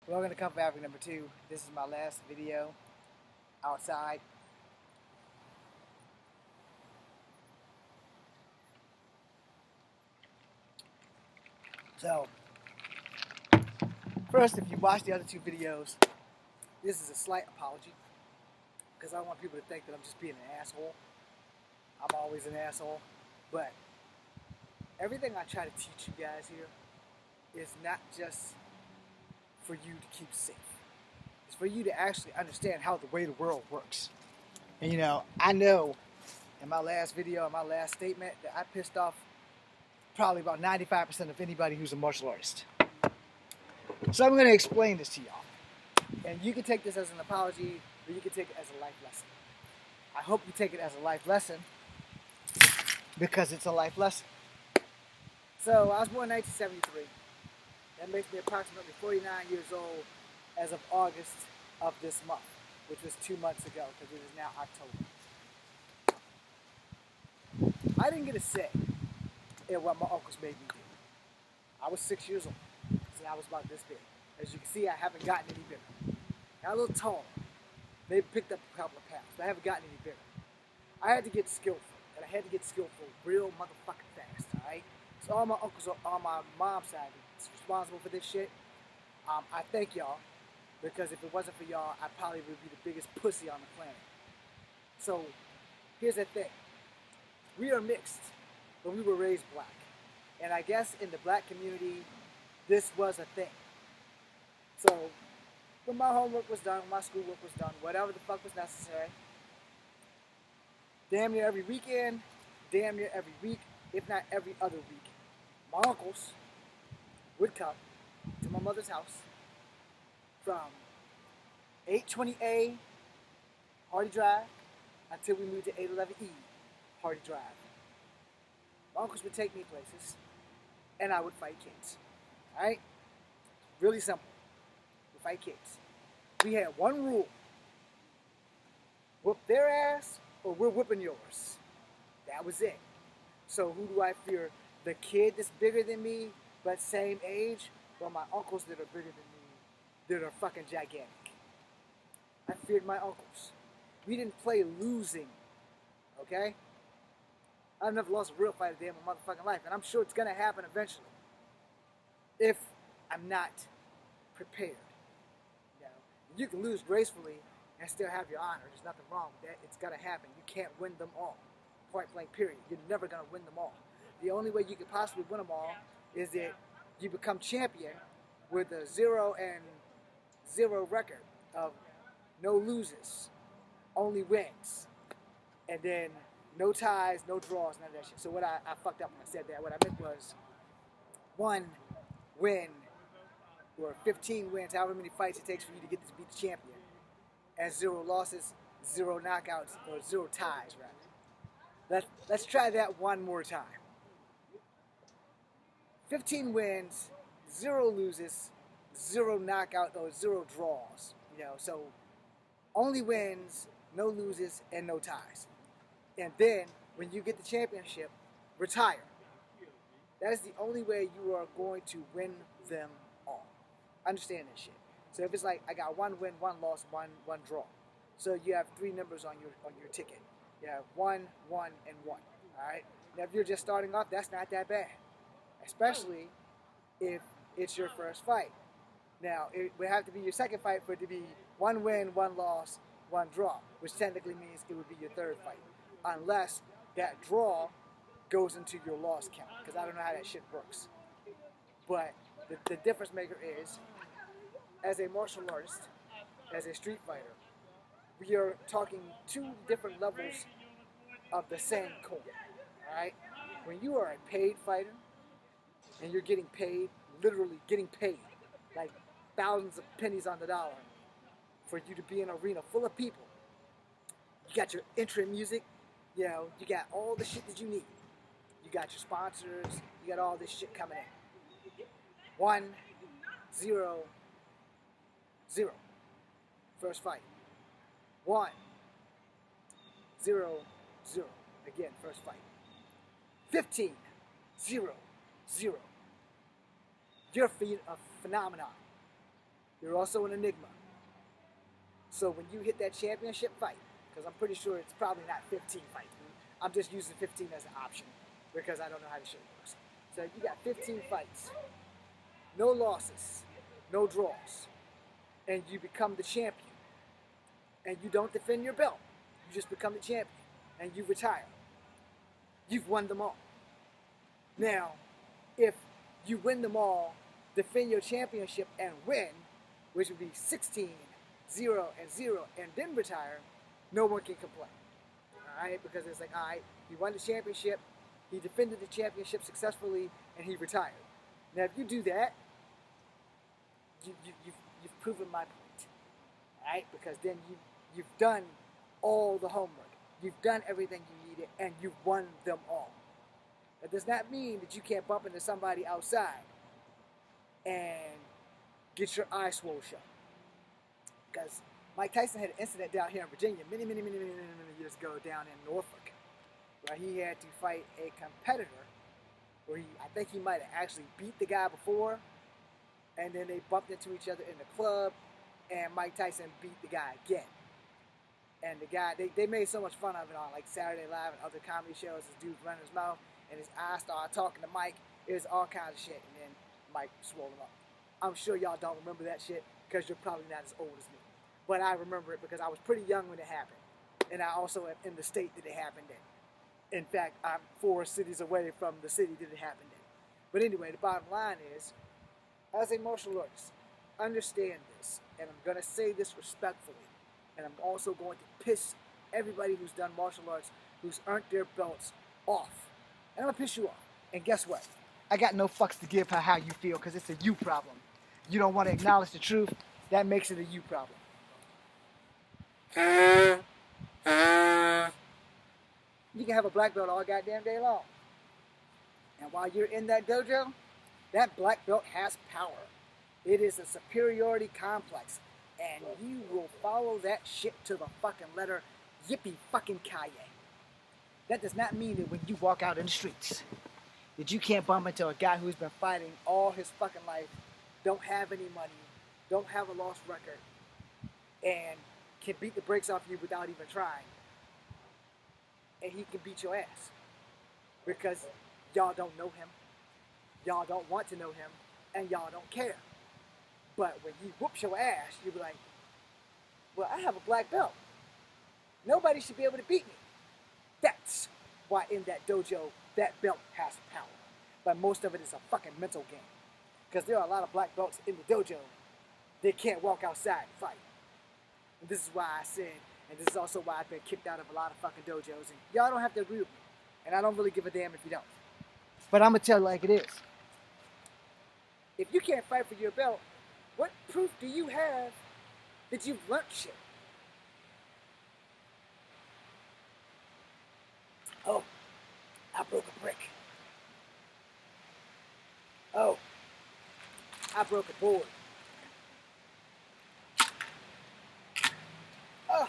Welcome to Comfort Africa number 2. This is my last video outside. So, first, if you watch the other 2 videos, this is a slight apology because I don't want people to think that I'm just being an asshole. I'm always an asshole. But everything I try to teach you guys here is not just for you to keep safe. It's for you to actually understand how the way the world works. And I know in my last video, in my last statement, that I pissed off probably about 95% of anybody who's a martial artist. So I'm going to explain this to y'all. And you can take this as an apology, or you can take it as a life lesson. I hope you take it as a life lesson because it's a life lesson. So I was born in 1973. That makes me approximately 49 years old as of August of this month, which was 2 months ago because it is now October. I didn't get a say in what my uncles made me do. I was 6 years old, so I was about this big. As you can see, I haven't gotten any bigger. Got a little taller. Maybe picked up a couple of pounds, but I haven't gotten any bigger. I had to get skillful, and I had to get skillful real motherfucking fast, alright? So all my uncles on my mom's side is responsible for this shit. I thank y'all, because if it wasn't for y'all, I probably would be the biggest pussy on the planet. So, here's the thing. We are mixed, but we were raised black. And I guess in the black community, this was a thing. So, when my homework was done, when my schoolwork was done, whatever the fuck was necessary, damn near every weekend, damn near every week, if not every other week, my uncles would come to my mother's house from 820A Hardy Drive until we moved to 811E Hardy Drive. My uncles would take me places, and I would fight kids. Alright? Really simple. We fight kids. We had one rule. Whoop their ass, or we're whooping yours. That was it. So who do I fear? The kid that's bigger than me, but same age, or my uncles that are bigger than me, that are fucking gigantic? I feared my uncles. We didn't play losing, okay? I've never lost a real fight a day in my motherfucking life, and I'm sure it's gonna happen eventually. If I'm not prepared. You can lose gracefully and still have your honor. There's nothing wrong with that. It's gonna happen. You can't win them all. Point blank period. You're never gonna win them all. The only way you could possibly win them all is that you become champion with a 0-0 record of no loses, only wins, and then no ties, no draws, none of that shit. So what I fucked up when I said that. What I meant was 1 win or 15 wins, however many fights it takes for you to get to be the champion, and 0 losses, 0 knockouts, or 0 ties, rather. Let's try that one more time. 15 wins, 0 loses, 0 knockout, or 0 draws. So only wins, no loses, and no ties. And then, when you get the championship, retire. That is the only way you are going to win them all. Understand this shit. So if it's like I got 1 win, 1 loss, 1 draw. So you have 3 numbers on your ticket. You have 1, 1, and 1. All right. Now if you're just starting off, that's not that bad, especially if it's your first fight. Now it would have to be your second fight for it to be 1 win, 1 loss, 1 draw, which technically means it would be your third fight, unless that draw goes into your loss count. Because I don't know how that shit works. But the difference maker is, as a martial artist, as a street fighter, we are talking 2 different levels of the same coin. Alright? When you are a paid fighter, and you're getting paid, literally getting paid, like thousands of pennies on the dollar, for you to be in an arena full of people, you got your intro music, you got all the shit that you need. You got your sponsors, you got all this shit coming in. 1, 0, 0. First fight. 1, 0, 0. Again, first fight. 15, 0, 0. You're a phenomenon. You're also an enigma. So when you hit that championship fight, because I'm pretty sure it's probably not 15 fights. I'm just using 15 as an option because I don't know how the shit works. So you got 15 fights, no losses, no draws, and you become the champion. And you don't defend your belt. You just become the champion and you retire. You've won them all. Now, if you win them all, defend your championship and win, which would be 16, 0, and 0, and then retire, no one can complain. All right? Because it's like, all right, he won the championship, he defended the championship successfully, and he retired. Now, if you do that, you've proven my point. All right? Because then you've done all the homework. You've done everything you needed, and you've won them all. That does not mean that you can't bump into somebody outside and get your eyes swole shut. Because Mike Tyson had an incident down here in Virginia many years ago down in Norfolk, where he had to fight a competitor where I think he might have actually beat the guy before, and then they bumped into each other in the club, and Mike Tyson beat the guy again. And the guy, they made so much fun of it on like Saturday Night Live and other comedy shows. This dude's running his mouth, and his eyes started talking to Mike. It was all kinds of shit, and then Mike swole him up. I'm sure y'all don't remember that shit because you're probably not as old as me. But I remember it because I was pretty young when it happened. And I also am in the state that it happened in. In fact, I'm 4 cities away from the city that it happened in. But anyway, the bottom line is, as a martial artist, understand this. And I'm going to say this respectfully. And I'm also going to piss everybody who's done martial arts, who's earned their belts, off. And I'm going to piss you off. And guess what? I got no fucks to give her how you feel because it's a you problem. You don't want to acknowledge the truth, that makes it a you problem. You can have a black belt all goddamn day long. And while you're in that dojo, that black belt has power. It is a superiority complex. And you will follow that shit to the fucking letter, yippee fucking kaye. That does not mean that when you walk out in the streets, that you can't bump into a guy who's been fighting all his fucking life, don't have any money, don't have a lost record, and can beat the brakes off you without even trying. And he can beat your ass. Because y'all don't know him, y'all don't want to know him, and y'all don't care. But when he whoops your ass, you'll be like, well, I have a black belt. Nobody should be able to beat me. That's why in that dojo, that belt has power. But most of it is a fucking mental game. Because there are a lot of black belts in the dojo that can't walk outside and fight. And this is why I said, and this is also why I've been kicked out of a lot of fucking dojos. And y'all don't have to agree with me. And I don't really give a damn if you don't. But I'm going to tell you like it is. If you can't fight for your belt, what proof do you have that you've learned shit? Oh, I broke a brick. Oh, I broke a board. Oh,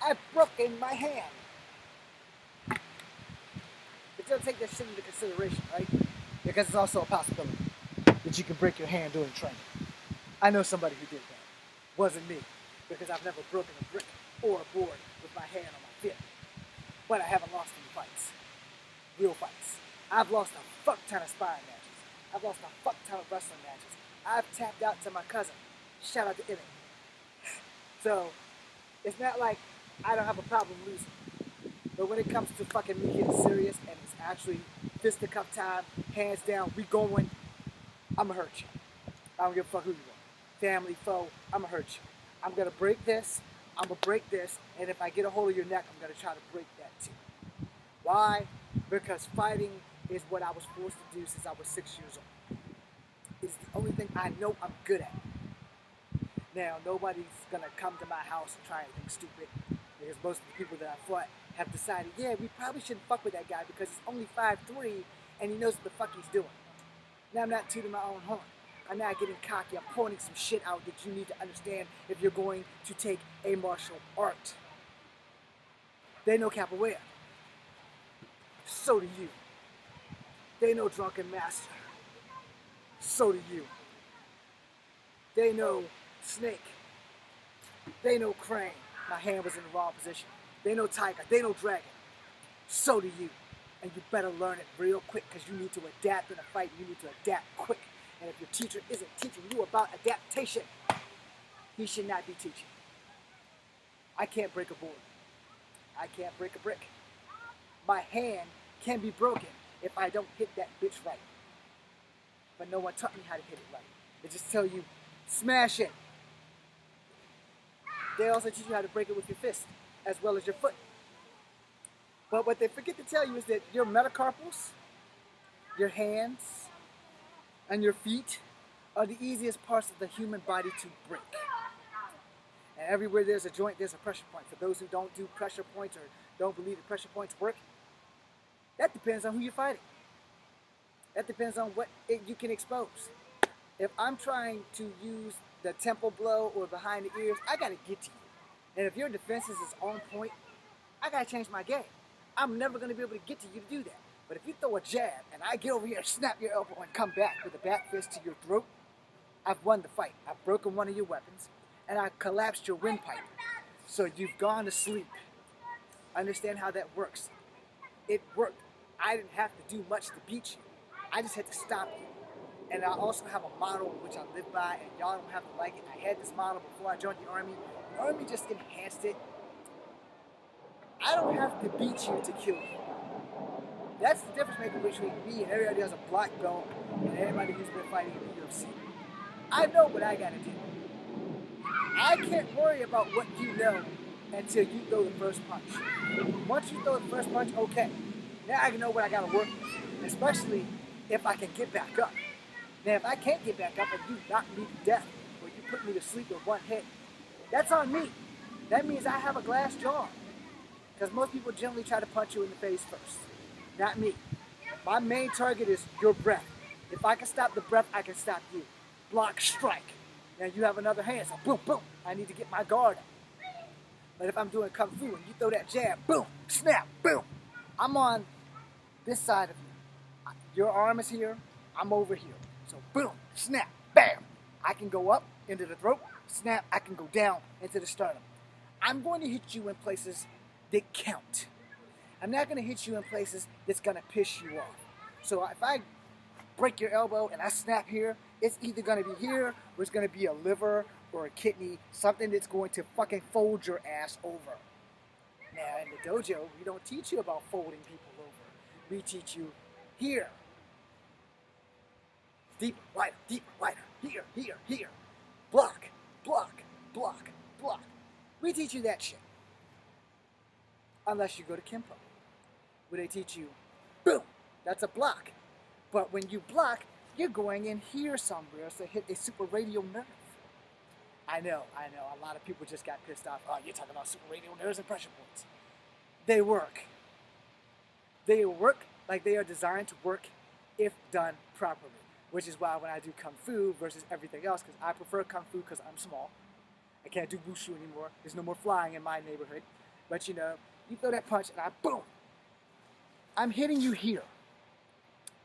I've broken my hand. But you'll take that shit into consideration, right? Because it's also a possibility that you can break your hand during training. I know somebody who did that. Wasn't me, because I've never broken a brick or a board with my hand on my feet. But I haven't lost any fights. Real fights. I've lost a fuck ton of sparring matches. I've lost a fuck ton of wrestling matches. I've tapped out to my cousin. Shout out to Emmy. So, it's not like I don't have a problem losing. But when it comes to fucking me getting serious and it's actually fisticuff time, hands down, we going, I'ma hurt you. I don't give a fuck who you are. Family, foe, I'ma hurt you. I'm gonna break this, I'm gonna break this, and if I get a hold of your neck, I'm gonna try to break that too. Why? Because fighting is what I was forced to do since I was 6 years old. It's the only thing I know I'm good at. Now, nobody's gonna come to my house and try anything stupid, because most of the people that I fought have decided, yeah, we probably shouldn't fuck with that guy because he's only 5'3", and he knows what the fuck he's doing. Now, I'm not tooting my own horn. I'm not getting cocky. I'm pointing some shit out that you need to understand if you're going to take a martial art. They know capoeira. So do you. They know drunken master. So do you. They know snake. They know crane. My hand was in the wrong position. They know tiger. They know dragon. So do you. And you better learn it real quick because you need to adapt in a fight. You need to adapt quick. And if your teacher isn't teaching you about adaptation, he should not be teaching. I can't break a board. I can't break a brick. My hand can be broken if I don't hit that bitch right. But no one taught me how to hit it right. They just tell you, smash it. They also teach you how to break it with your fist as well as your foot. But what they forget to tell you is that your metacarpals, your hands, and your feet are the easiest parts of the human body to break. And everywhere there's a joint, there's a pressure point. For those who don't do pressure points or don't believe that pressure points work, that depends on who you're fighting. That depends on what you can expose. If I'm trying to use the temple blow or behind the ears, I got to get to you. And if your defenses is on point, I got to change my game. I'm never going to be able to get to you to do that. But if you throw a jab and I get over here, snap your elbow, and come back with a back fist to your throat, I've won the fight. I've broken one of your weapons, and I collapsed your windpipe. So you've gone to sleep. Understand how that works. It worked. I didn't have to do much to beat you. I just had to stop you. And I also have a model which I live by, and y'all don't have to like it. I had this model before I joined the Army. The Army just enhanced it. I don't have to beat you to kill you. That's the difference maker between me and everybody else a black belt and everybody who's been fighting in the UFC. I know what I gotta do. I can't worry about what you know until you throw the first punch. Once you throw the first punch, okay. Now I can know what I gotta work with, especially if I can get back up. Now if I can't get back up and you knock me to death or you put me to sleep with one hit, that's on me. That means I have a glass jaw. Because most people generally try to punch you in the face first. Not me. My main target is your breath. If I can stop the breath, I can stop you. Block, strike. Now you have another hand, so boom, boom. I need to get my guard up. But if I'm doing Kung Fu and you throw that jab, boom, snap, boom. I'm on this side of you. Your arm is here, I'm over here. So boom, snap, bam. I can go up into the throat, snap, I can go down into the sternum. I'm going to hit you in places that count. I'm not going to hit you in places that's going to piss you off. So if I break your elbow and I snap here, it's either going to be here or it's going to be a liver or a kidney, something that's going to fucking fold your ass over. Now in the dojo, we don't teach you about folding people over. We teach you here. Deeper, wider, here, here, here. Block, block, block, block. We teach you that shit. Unless you go to Kempo, where they teach you, boom, that's a block. But when you block, you're going in here somewhere to hit a super radial nerve. I know, a lot of people just got pissed off. Oh, you're talking about super radial nerves and pressure points. They work. They work like they are designed to work if done properly. Which is why when I do Kung Fu versus everything else, because I prefer Kung Fu because I'm small. I can't do Wushu anymore. There's no more flying in my neighborhood. But you know, you throw that punch and I boom. I'm hitting you here.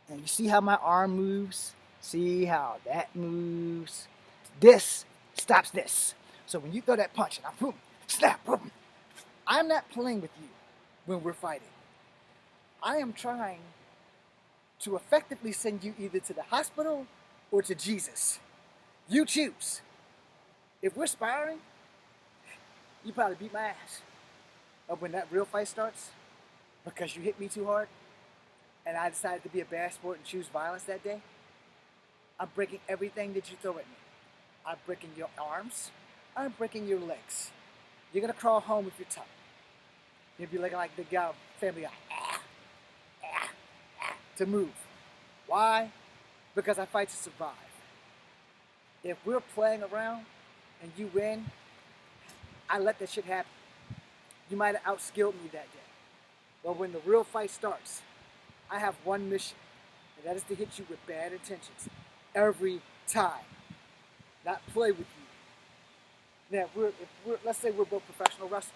And you see how my arm moves? See how that moves? This stops this. So when you throw that punch and I boom, snap, boom. I'm not playing with you when we're fighting. I am trying to effectively send you either to the hospital or to Jesus. You choose. If we're sparring, you probably beat my ass. But when that real fight starts, because you hit me too hard, and I decided to be a bad sport and choose violence that day, I'm breaking everything that you throw at me. I'm breaking your arms. I'm breaking your legs. You're gonna crawl home with your tongue. You'll be looking like the guy, Family Guy, to move. Why? Because I fight to survive. If we're playing around and you win, I let that shit happen. You might have outskilled me that day. But when the real fight starts, I have one mission, and that is to hit you with bad intentions every time. Not play with you. Now, let's say we're both professional wrestlers,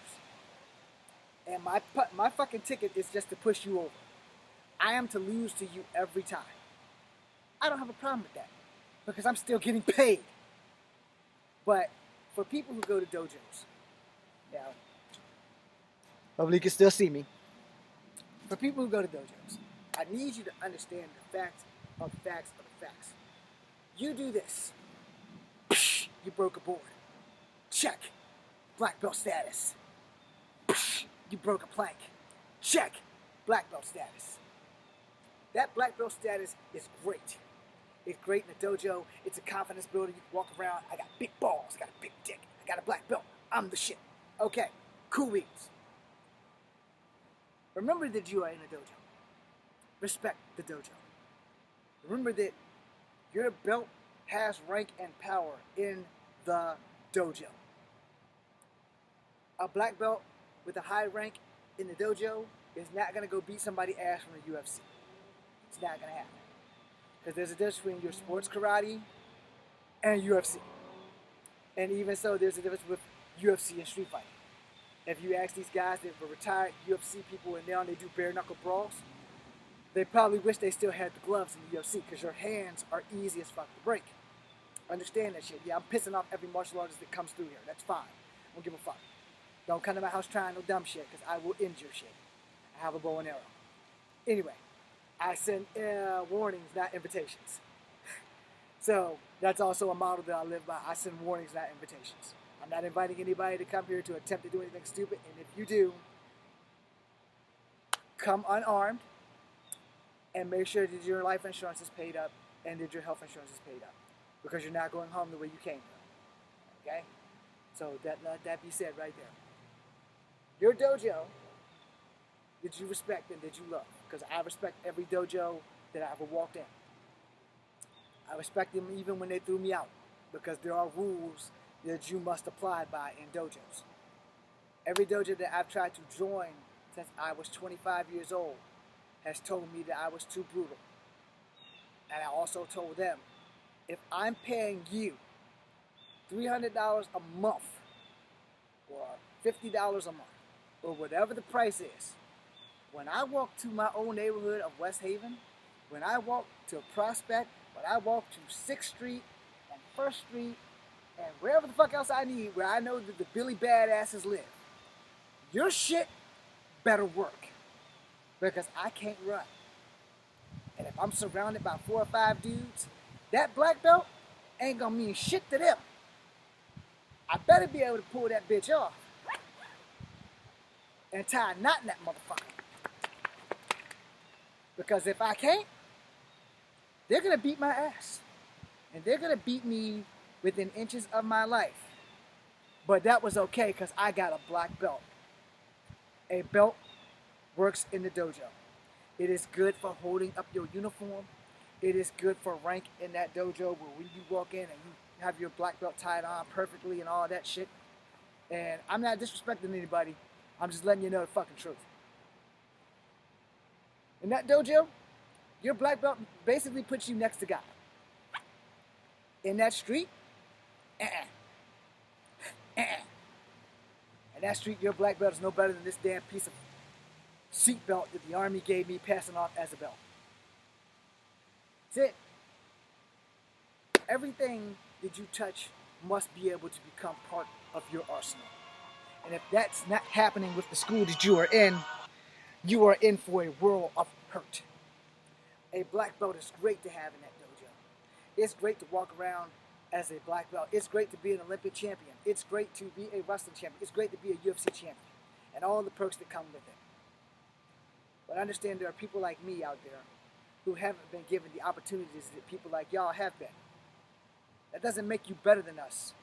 and my fucking ticket is just to push you over. I am to lose to you every time. I don't have a problem with that because I'm still getting paid. But for people who go to dojos, now, hopefully you can still see me. For people who go to dojos, I need you to understand the facts of the facts of the facts. You do this. You broke a board. Check. Black belt status. You broke a plank. Check. Black belt status. That black belt status is great. It's great in the dojo. It's a confidence builder. You can walk around. I got big balls. I got a big dick. I got a black belt. I'm the shit. Okay. Cool beans. Remember that you are in a dojo. Respect the dojo. Remember that your belt has rank and power in the dojo. A black belt with a high rank in the dojo is not going to go beat somebody's ass from the UFC. It's not going to happen. Because there's a difference between your sports karate and UFC. And even so, there's a difference with UFC and street fighting. If you ask these guys that were retired UFC people and now they do bare knuckle brawls, they probably wish they still had the gloves in the UFC because your hands are easy as fuck to break. Understand that shit. Yeah, I'm pissing off every martial artist that comes through here. That's fine. I don't give a fuck. Don't come to my house trying no dumb shit because I will end your shit. I have a bow and arrow. Anyway, I send warnings, not invitations. So that's also a model that I live by. I send warnings, not invitations. I'm not inviting anybody to come here to attempt to do anything stupid. And if you do, come unarmed and make sure that your life insurance is paid up and that your health insurance is paid up. Because you're not going home the way you came here. Okay? So let that be said right there. Your dojo, did you respect and did you love? Because I respect every dojo that I ever walked in. I respect them even when they threw me out. Because there are rules that you must abide by in dojos. Every dojo that I've tried to join since I was 25 years old has told me that I was too brutal. And I also told them, if I'm paying you $300 a month or $50 a month or whatever the price is, when I walk to my own neighborhood of West Haven, when I walk to Prospect, when I walk to 6th Street and 1st Street and wherever the fuck else I need where I know that the Billy Badasses live, your shit better work because I can't run. And if I'm surrounded by 4 or 5 dudes, that black belt ain't gonna mean shit to them. I better be able to pull that bitch off and tie a knot in that motherfucker. Because if I can't, they're gonna beat my ass. And they're gonna beat me within inches of my life. But that was okay because I got a black belt. A belt works in the dojo. It is good for holding up your uniform. It is good for rank in that dojo where when you walk in and you have your black belt tied on perfectly and all that shit. And I'm not disrespecting anybody. I'm just letting you know the fucking truth. In that dojo, your black belt basically puts you next to God. In that street, in that street, your black belt is no better than this damn piece of seat belt that the Army gave me passing off as a belt. That's it. Everything that you touch must be able to become part of your arsenal. And if that's not happening with the school that you are in for a world of hurt. A black belt is great to have in that dojo. It's great to walk around as a black belt. It's great to be an Olympic champion. It's great to be a wrestling champion. It's great to be a UFC champion. And all the perks that come with it. But understand there are people like me out there who haven't been given the opportunities that people like y'all have been. That doesn't make you better than us.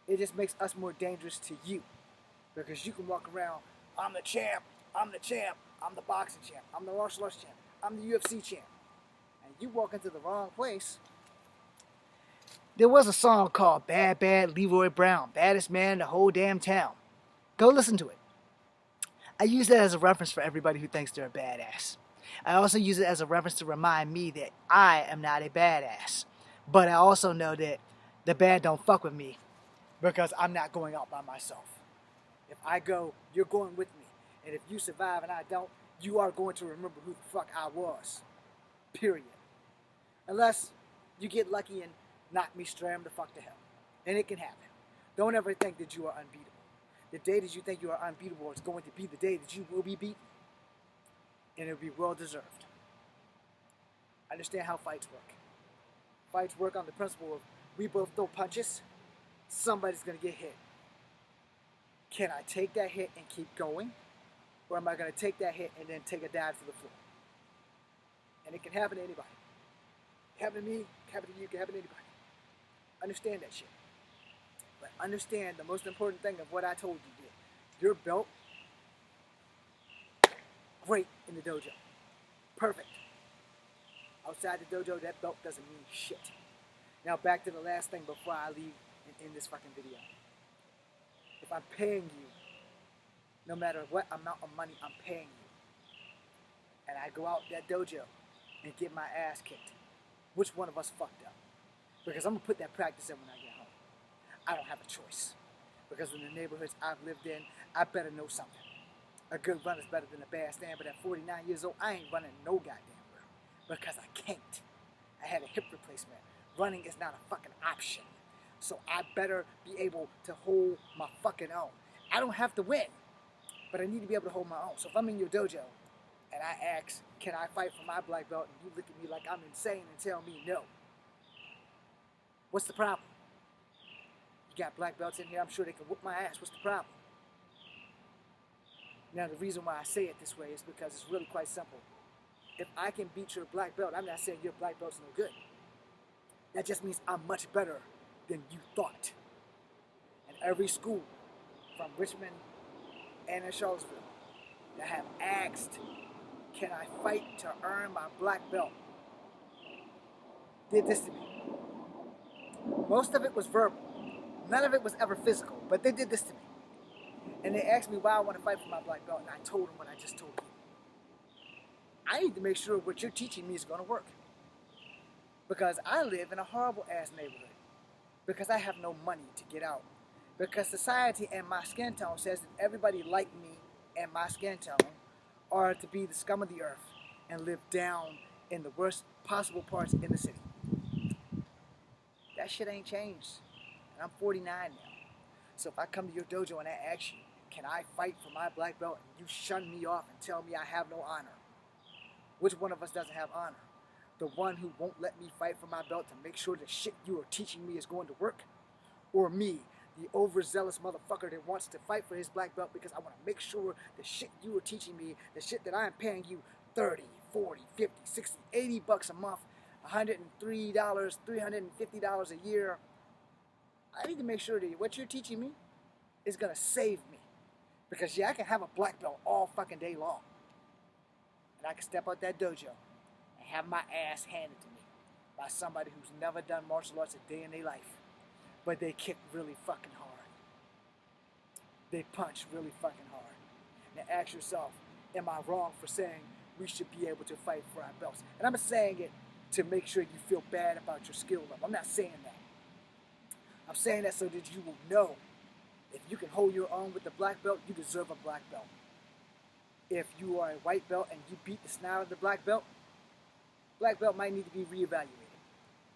It just makes us more dangerous to you. Because you can walk around, I'm the champ, I'm the champ, I'm the boxing champ, I'm the martial arts champ, I'm the UFC champ. And you walk into the wrong place. There was a song called Bad Bad Leroy Brown, baddest man in the whole damn town. Go listen to it. I use that as a reference for everybody who thinks they're a badass. I also use it as a reference to remind me that I am not a badass. But I also know that the bad don't fuck with me because I'm not going out by myself. If I go, you're going with me. And if you survive and I don't, you are going to remember who the fuck I was. Period. Unless you get lucky and knock me stram the fuck to hell. And it can happen. Don't ever think that you are unbeatable. The day that you think you are unbeatable is going to be the day that you will be beaten. And it will be well deserved. Understand how fights work. Fights work on the principle of we both throw punches, somebody's going to get hit. Can I take that hit and keep going? Or am I going to take that hit and then take a dive for the floor? And it can happen to anybody. It can happen to me, it can happen to you, it can happen to anybody. Understand that shit. But understand the most important thing of what I told you did. Your belt, great in the dojo. Perfect. Outside the dojo, that belt doesn't mean shit. Now back to the last thing before I leave and end this fucking video. If I'm paying you, no matter what amount of money I'm paying you, and I go out that dojo and get my ass kicked, which one of us fucked up? Because I'm going to put that practice in when I get home. I don't have a choice. Because in the neighborhoods I've lived in, I better know something. A good runner's better than a bad stand, but at 49 years old, I ain't running no goddamn well. Because I can't. I had a hip replacement. Running is not a fucking option. So I better be able to hold my fucking own. I don't have to win, but I need to be able to hold my own. So if I'm in your dojo and I ask, can I fight for my black belt? And you look at me like I'm insane and tell me no. What's the problem? You got black belts in here, I'm sure they can whoop my ass. What's the problem? Now the reason why I say it this way is because it's really quite simple. If I can beat your black belt, I'm not saying your black belt's no good. That just means I'm much better than you thought. And every school from Richmond and in Charlottesville that have asked, can I fight to earn my black belt, did this to me. Most of it was verbal. None of it was ever physical, but they did this to me. And they asked me why I want to fight for my black belt, and I told them what I just told you. I need to make sure what you're teaching me is going to work. Because I live in a horrible ass neighborhood. Because I have no money to get out. Because society and my skin tone says that everybody like me and my skin tone are to be the scum of the earth and live down in the worst possible parts in the city. That shit ain't changed. And I'm 49 now. So if I come to your dojo and I ask you, can I fight for my black belt? And you shun me off and tell me I have no honor. Which one of us doesn't have honor? The one who won't let me fight for my belt to make sure the shit you are teaching me is going to work? Or me, the overzealous motherfucker that wants to fight for his black belt because I want to make sure the shit you are teaching me, the shit that I am paying you 30, 40, 50, 60, 80 bucks a month, $103, $350 a year. I need to make sure that what you're teaching me is going to save me. Because yeah, I can have a black belt all fucking day long. And I can step out that dojo and have my ass handed to me by somebody who's never done martial arts a day in their life. But they kick really fucking hard. They punch really fucking hard. Now ask yourself, am I wrong for saying we should be able to fight for our belts? And I'm saying it to make sure you feel bad about your skill level. I'm not saying that. I'm saying that so that you will know if you can hold your own with the black belt, you deserve a black belt. If you are a white belt and you beat the snot of the black belt might need to be reevaluated.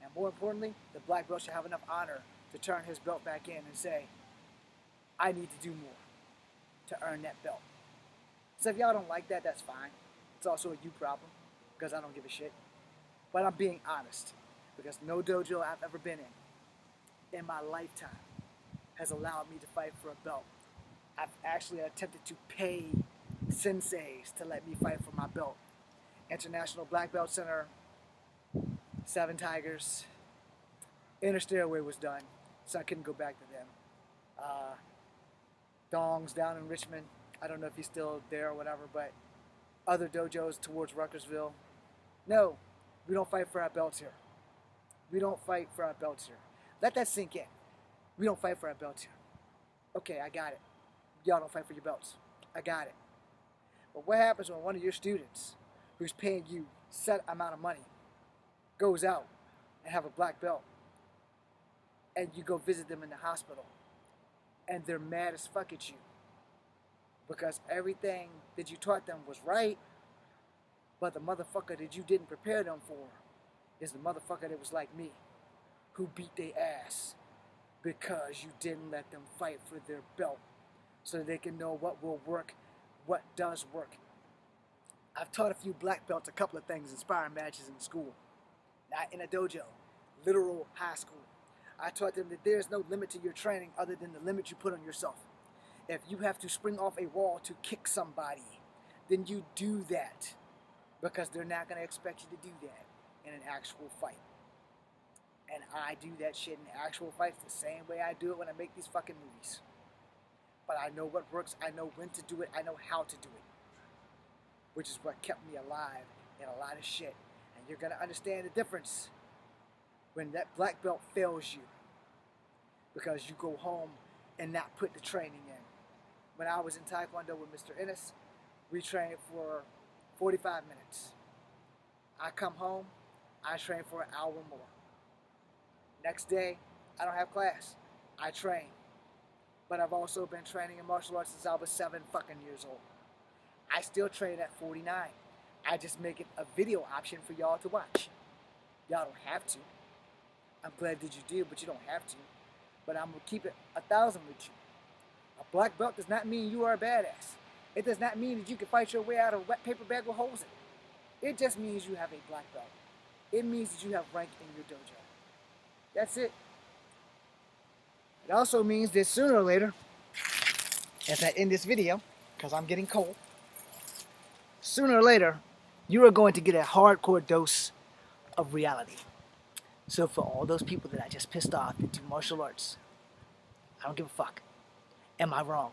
And more importantly, the black belt should have enough honor to turn his belt back in and say, I need to do more to earn that belt. So if y'all don't like that, that's fine. It's also a you problem, because I don't give a shit. But I'm being honest, because no dojo I've ever been in my lifetime has allowed me to fight for a belt. I've actually attempted to pay senseis to let me fight for my belt. International Black Belt Center, Seven Tigers, Inner Stairway was done, so I couldn't go back to them. Dong's down in Richmond. I don't know if he's still there or whatever, but other dojos towards Ruckersville. No, we don't fight for our belts here. We don't fight for our belts here. Let that sink in. We don't fight for our belts here. Okay, I got it. Y'all don't fight for your belts. I got it. But what happens when one of your students who's paying you set amount of money goes out and have a black belt and you go visit them in the hospital and they're mad as fuck at you because everything that you taught them was right, but the motherfucker that you didn't prepare them for is the motherfucker that was like me, who beat their ass because you didn't let them fight for their belt so that they can know what will work, what does work. I've taught a few black belts a couple of things, inspiring matches in school. Not in a dojo, literal high school. I taught them that there's no limit to your training other than the limit you put on yourself. If you have to spring off a wall to kick somebody, then you do that, because they're not going to expect you to do that in an actual fight. And I do that shit in actual fights the same way I do it when I make these fucking movies. But I know what works, I know when to do it, I know how to do it. Which is what kept me alive in a lot of shit. And you're going to understand the difference when that black belt fails you, because you go home and not put the training in. When I was in Taekwondo with Mr. Ennis, we trained for 45 minutes. I come home, I train for an hour more. Next day, I don't have class. I train. But I've also been training in martial arts since I was 7 fucking years old. I still train at 49. I just make it a video option for y'all to watch. Y'all don't have to. I'm glad that you do, but you don't have to. But I'm going to keep it 1,000 with you. A black belt does not mean you are a badass. It does not mean that you can fight your way out of a wet paper bag with holes in it. It just means you have a black belt. It means that you have rank in your dojo. That's it. It also means that sooner or later, as I end this video, because I'm getting cold, sooner or later, you are going to get a hardcore dose of reality. So for all those people that I just pissed off that do martial arts, I don't give a fuck. Am I wrong?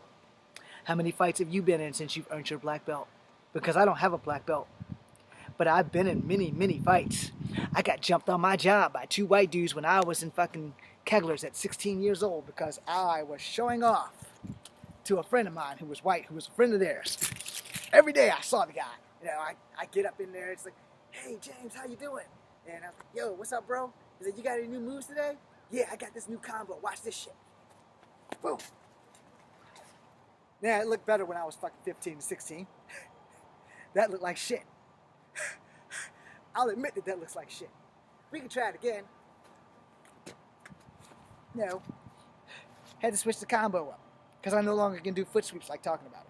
How many fights have you been in since you've earned your black belt? Because I don't have a black belt. But I've been in many, many fights. I got jumped on my job by 2 white dudes when I was in fucking Kegler's at 16 years old because I was showing off to a friend of mine who was white, who was a friend of theirs. Every day I saw the guy. You know, I get up in there, it's like, hey, James, how you doing? And I'm like, yo, what's up, bro? He said, you got any new moves today? Yeah, I got this new combo. Watch this shit. Boom. Yeah, it looked better when I was fucking 15 and 16. That looked like shit. I'll admit that looks like shit. We can try it again. No. Had to switch the combo up because I no longer can do foot sweeps like talking about it.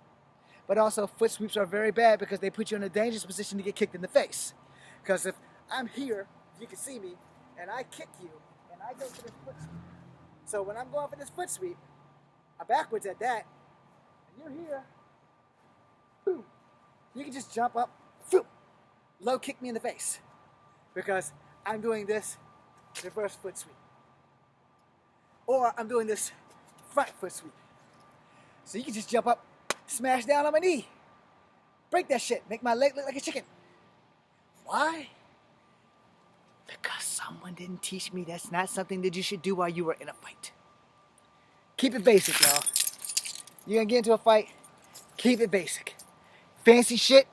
But also, foot sweeps are very bad because they put you in a dangerous position to get kicked in the face. Because if I'm here, you can see me, and I kick you, and I go for this foot sweep. So when I'm going for this foot sweep, I'm backwards at that, and you're here, boom. You can just jump up, boom, low kick me in the face. Because I'm doing this reverse foot sweep. Or I'm doing this front foot sweep. So you can just jump up, smash down on my knee. Break that shit, make my leg look like a chicken. Why? Because someone didn't teach me that's not something that you should do while you were in a fight. Keep it basic, y'all. You're gonna get into a fight, keep it basic. Fancy shit,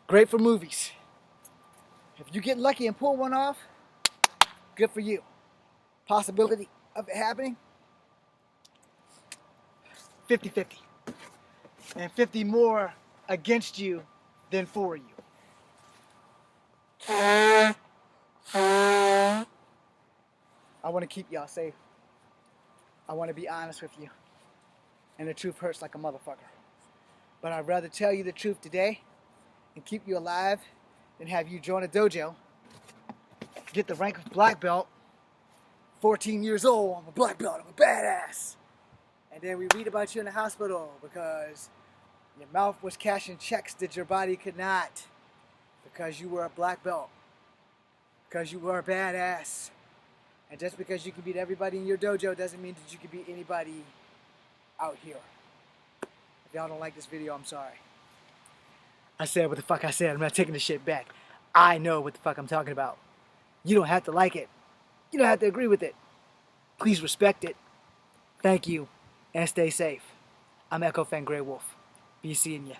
great for movies. If you get lucky and pull one off, good for you. Possibility of it happening, 50-50. And 50 more against you than for you. I want to keep y'all safe. I want to be honest with you. And the truth hurts like a motherfucker. But I'd rather tell you the truth today and keep you alive than have you join a dojo, get the rank of black belt, 14 years old, I'm a black belt, I'm a badass. And then we read about you in the hospital because your mouth was cashing checks that your body could not. Because you were a black belt. Because you were a badass. And just because you can beat everybody in your dojo doesn't mean that you can beat anybody out here. If y'all don't like this video, I'm sorry. I said what the fuck I said. I'm not taking the shit back. I know what the fuck I'm talking about. You don't have to like it. You don't have to agree with it. Please respect it. Thank you. And stay safe. I'm Echo Fan Grey Wolf. Be seeing ya.